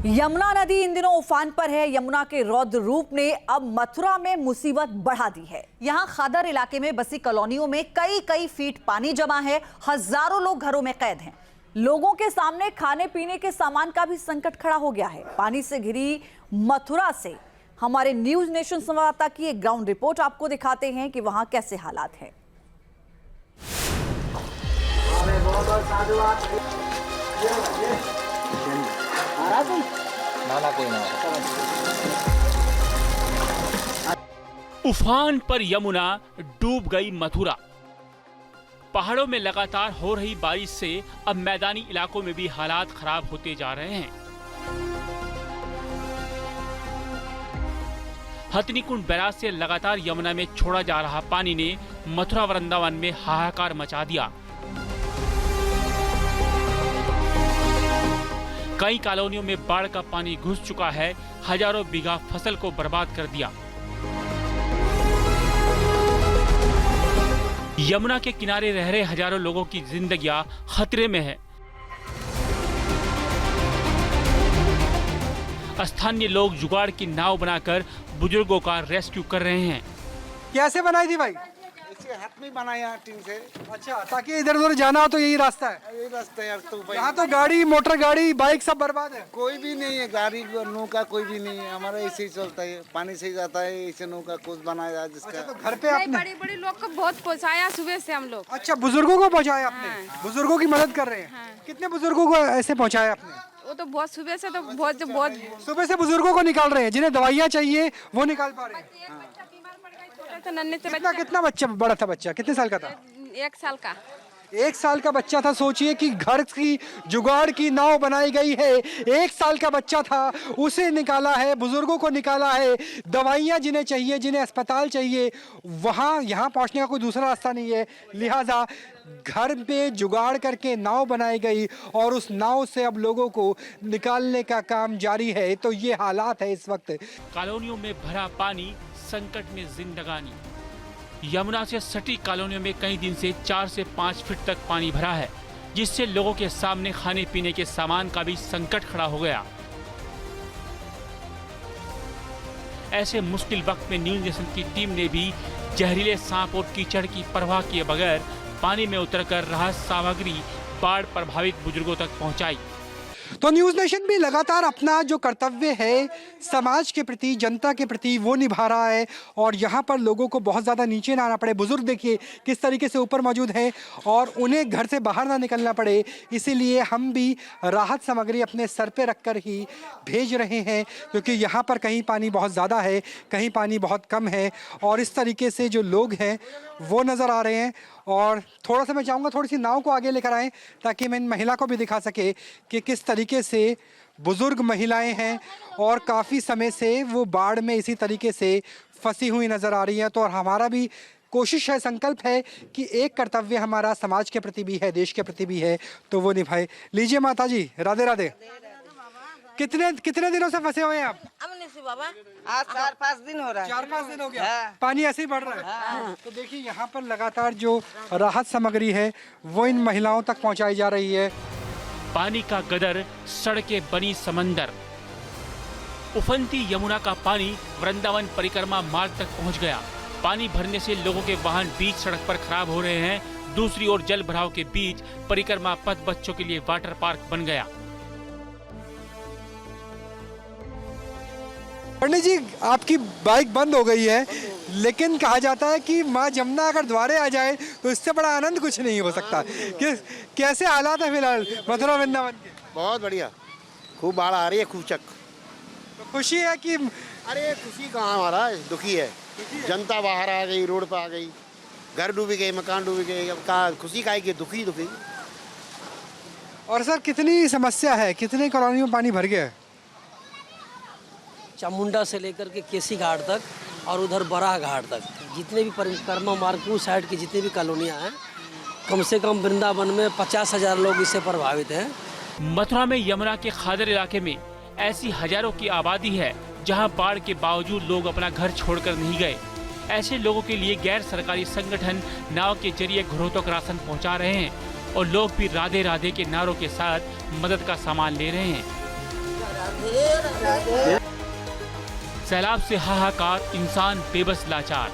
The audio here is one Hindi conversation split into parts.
यमुना नदी इन दिनों उफान पर है। यमुना के रौद्र रूप ने अब मथुरा में मुसीबत बढ़ा दी है। यहाँ खादर इलाके में बसी कॉलोनियों में कई फीट पानी जमा है। हजारों लोग घरों में कैद हैं। लोगों के सामने खाने पीने के सामान का भी संकट खड़ा हो गया है। पानी से घिरी मथुरा से हमारे न्यूज नेशन संवाददाता की एक ग्राउंड रिपोर्ट आपको दिखाते हैं कि वहां कैसे हालात हैं। उफान पर यमुना, डूब गई मथुरा। पहाड़ों में लगातार हो रही बारिश से अब मैदानी इलाकों में भी हालात खराब होते जा रहे हैं। हथनीकुंड बैराज से लगातार यमुना में छोड़ा जा रहा पानी ने मथुरा वृंदावन में हाहाकार मचा दिया। कई कॉलोनियों में बाढ़ का पानी घुस चुका है। हजारों बीघा फसल को बर्बाद कर दिया। यमुना के किनारे रह रहे हजारों लोगों की जिंदगियां खतरे में है। स्थानीय लोग जुगाड़ की नाव बनाकर बुजुर्गों का रेस्क्यू कर रहे हैं। कैसे बनाई थी भाई? इसके हाथ में बनाया टीन से। अच्छा, ताकि इधर उधर जाना हो तो यही रास्ता है। यही रास्ता है यार। तो भाई यहाँ तो गाड़ी, मोटर गाड़ी, बाइक सब बर्बाद है। कोई भी नहीं है, गाड़ी नौका कोई भी नहीं है। हमारा ऐसे ही चलता है, पानी से ही जाता है। ऐसे नौका कुछ बनाया जिसका। अच्छा, तो घर पे आपने बड़े बड़े लोग को बहुत पहुँचाया सुबह से हम लोग। अच्छा, बुजुर्गों को पहुँचाया आपने? बुजुर्गों की मदद कर रहे हैं। कितने बुजुर्गों को ऐसे पहुँचाया आपने? वो तो बहुत सुबह से तो बहुत सुबह से बुजुर्गों को निकाल रहे हैं। जिन्हें दवाइयाँ चाहिए वो निकाल पा रहे हैं। नन्हे से कितना बच्चा बड़ा था? बच्चा कितने साल का था? 1 साल का। 1 साल का बच्चा था। सोचिए कि घर की जुगाड़ की नाव बनाई गई है। 1 साल का बच्चा था, उसे निकाला है। बुजुर्गों को निकाला है। दवाइयाँ जिन्हें चाहिए, जिन्हें अस्पताल चाहिए, वहाँ यहाँ पहुँचने का कोई दूसरा रास्ता नहीं है। लिहाजा घर पे जुगाड़ करके नाव बनाई गई और उस नाव से अब लोगों को निकालने का काम जारी है। तो ये हालात है इस वक्त। कॉलोनियों में भरा पानी, संकट में जिंदगानी। यमुना से सटी कॉलोनियों में कई दिन से 4 से 5 फीट तक पानी भरा है, जिससे लोगों के सामने खाने पीने के सामान का भी संकट खड़ा हो गया। ऐसे मुश्किल वक्त में न्यूज नेशन की टीम ने भी जहरीले सांप और कीचड़ की परवाह किए बगैर पानी में उतरकर राहत सामग्री बाढ़ प्रभावित बुजुर्गों तक पहुंचाई। तो न्यूज़ नेशन भी लगातार अपना जो कर्तव्य है समाज के प्रति, जनता के प्रति, वो निभा रहा है। और यहाँ पर लोगों को बहुत ज़्यादा नीचे ना आना पड़े। बुजुर्ग देखिए किस तरीके से ऊपर मौजूद हैं और उन्हें घर से बाहर ना निकलना पड़े, इसीलिए हम भी राहत सामग्री अपने सर पे रखकर ही भेज रहे हैं। क्योंकि यहाँ पर कहीं पानी बहुत ज़्यादा है, कहीं पानी बहुत कम है। और इस तरीके से जो लोग हैं वो नज़र आ रहे हैं। और थोड़ा सा मैं चाहूँगा थोड़ी सी नाव को आगे लेकर आएँ ताकि मैं इन महिला को भी दिखा सके कि किस तरीके से बुजुर्ग महिलाएं हैं और काफ़ी समय से वो बाढ़ में इसी तरीके से फंसी हुई नज़र आ रही हैं। तो और हमारा भी कोशिश है, संकल्प है कि एक कर्तव्य हमारा समाज के प्रति भी है, देश के प्रति भी है, तो वो निभाए। लीजिए माता जी, राधे राधे। कितने दिनों से फंसे हुए हैं आप? बाबा आज 4-5 दिन हो रहा है। 4-5 दिन हो गया। पानी ऐसे ही बढ़ रहा है। तो देखिए यहाँ पर लगातार जो राहत सामग्री है वो इन महिलाओं तक पहुँचाई जा रही है। पानी का गदर, सड़कें बनी समंदर। उफनती यमुना का पानी वृंदावन परिक्रमा मार्ग तक पहुंच गया। पानी भरने से लोगों के वाहन बीच सड़क पर खराब हो रहे हैं। दूसरी ओर जल भराव के बीच परिक्रमा पथ बच्चों के लिए वाटर पार्क बन गया। पंडित जी, आपकी बाइक बंद हो गई है, लेकिन कहा जाता है कि माँ जमुना अगर द्वारे आ जाए तो इससे बड़ा आनंद कुछ नहीं हो सकता। कैसे हालात है फिलहाल मथुरा वृंदावन के? बहुत बढ़िया, खूब बाढ़ आ रही है, खूब चक। तो खुशी है कि? अरे खुशी कहाँ, हमारा दुखी है। जनता बाहर आ गई, रोड पर आ गई, घर डूबी गए, मकान डूबी गए। अब कहाँ खुशी का है कि दुखी। और सर कितनी समस्या है, कितने कॉलोनियों में पानी भर गया है? चामुंडा से लेकर के केसी घाट तक और उधर बराह घाट तक जितने भी परिक्रमा मार्ग उस साइड की जितनी भी कॉलोनियाँ हैं, कम से कम वृंदावन में 50,000 लोग इससे प्रभावित हैं। मथुरा में यमुना के खादर इलाके में ऐसी हजारों की आबादी है जहां बाढ़ के बावजूद लोग अपना घर छोड़कर नहीं गए। ऐसे लोगों के लिए गैर सरकारी संगठन नाव के जरिए घरों तक राशन पहुंचा रहे हैं और लोग भी राधे राधे के नारों के साथ मदद का सामान ले रहे हैं। सैलाब से हाहाकार, इंसान बेबस लाचार।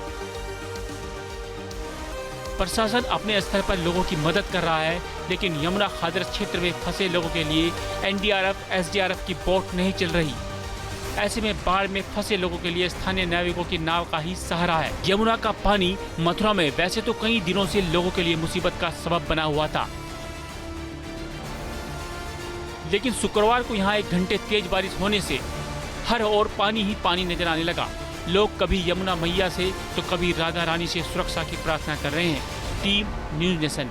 प्रशासन अपने स्तर पर लोगों की मदद कर रहा है, लेकिन यमुना हादरस क्षेत्र में फंसे लोगों के लिए एनडीआरएफ, एसडीआरएफ की बोट नहीं चल रही। ऐसे में बाढ़ में फंसे लोगों के लिए स्थानीय नाविकों की नाव का ही सहारा है। यमुना का पानी मथुरा में वैसे तो कई दिनों से लोगों के लिए मुसीबत का सबब बना हुआ था, लेकिन शुक्रवार को यहाँ 1 घंटे तेज बारिश होने से हर ओर पानी ही पानी नजर आने लगा। लोग कभी यमुना मैया से तो कभी राधा रानी से सुरक्षा की प्रार्थना कर रहे हैं। Team news nation.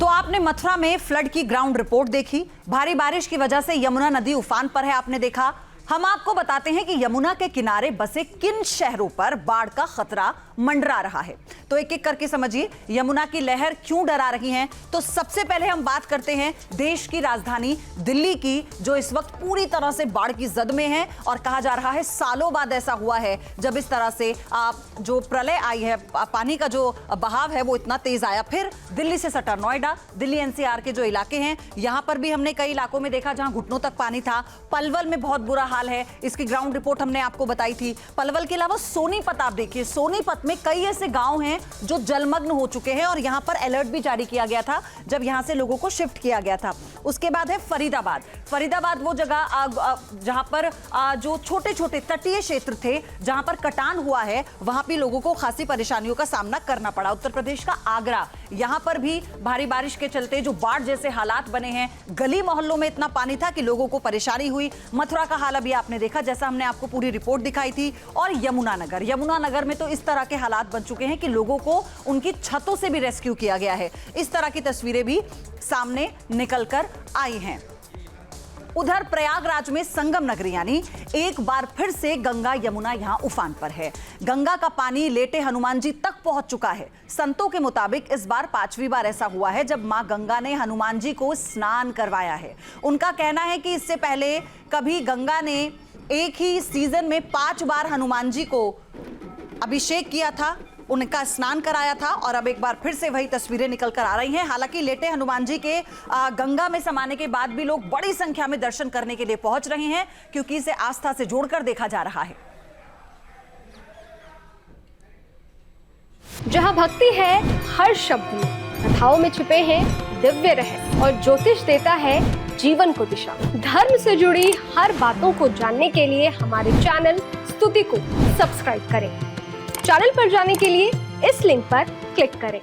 तो आपने मथुरा में फ्लड की ग्राउंड रिपोर्ट देखी। भारी बारिश की वजह से यमुना नदी उफान पर है, आपने देखा। हम आपको बताते हैं कि यमुना के किनारे बसे किन शहरों पर बाढ़ का खतरा मंडरा रहा है। तो एक एक करके समझिए यमुना की लहर क्यों डरा रही है। तो सबसे पहले हम बात करते हैं देश की राजधानी दिल्ली की, जो इस वक्त पूरी तरह से बाढ़ की जद में है। और कहा जा रहा है सालों बाद ऐसा हुआ है जब इस तरह से जो प्रलय आई है, पानी का जो बहाव है वो इतना तेज आया। फिर दिल्ली से सटा नोएडा, दिल्ली एनसीआर के जो इलाके हैं यहां पर भी हमने कई इलाकों में देखा जहां घुटनों तक पानी था। पलवल में बहुत बुरा हाल है, इसकी ग्राउंड रिपोर्ट हमने आपको बताई थी। पलवल के अलावा सोनीपत आप देखिए, सोनीपत में कई ऐसे गांव हैं जो जलमग्न हो चुके हैं और यहां पर अलर्ट भी जारी किया गया था जब यहां से लोगों को शिफ्ट किया गया था। उसके बाद है फरीदाबाद। फरीदाबाद वो जगह जहां पर जो छोटे छोटे तटीय क्षेत्र थे जहां पर कटान हुआ है, वहां भी लोगों को खासी परेशानियों का सामना करना पड़ा। उत्तर प्रदेश का आगरा, यहां पर भी भारी बारिश के चलते जो बाढ़ जैसे हालात बने हैं, गली मोहल्लों में इतना पानी था कि लोगों को परेशानी हुई। मथुरा का हाल अभी आपने देखा, जैसा हमने आपको पूरी रिपोर्ट दिखाई थी। और यमुनानगर में तो इस तरह के हालात बन चुके हैं कि लोगों को उनकी छतों से भी रेस्क्यू किया गया है। इस तरह की तस्वीरें भी सामने निकल कर आई हैं। उधर प्रयागराज में संगम नगरी यानी एक बार फिर से गंगा यमुना यहां उफान पर है। गंगा का पानी लेटे हनुमान जी तक पहुंच चुका है। संतों के मुताबिक इस बार 5वीं बार ऐसा हुआ है जब मां गंगा ने हनुमान जी को स्नान करवाया है। उनका कहना है कि इससे पहले कभी गंगा ने एक ही सीजन में 5 बार हनुमान जी को अभिषेक किया था, उनका स्नान कराया था, और अब एक बार फिर से वही तस्वीरें निकल कर आ रही हैं। हालांकि लेटे हनुमान जी के गंगा में समाने के बाद भी लोग बड़ी संख्या में दर्शन करने के लिए पहुंच रहे हैं, क्योंकि इसे आस्था से जोड़कर देखा जा रहा है। जहां भक्ति है हर शब्द में, कथाओं में छुपे हैं दिव्य रहस्य, और ज्योतिष देता है जीवन को दिशा। धर्म से जुड़ी हर बातों को जानने के लिए हमारे चैनल स्तुति को सब्सक्राइब करें। चैनल पर जाने के लिए इस लिंक पर क्लिक करें।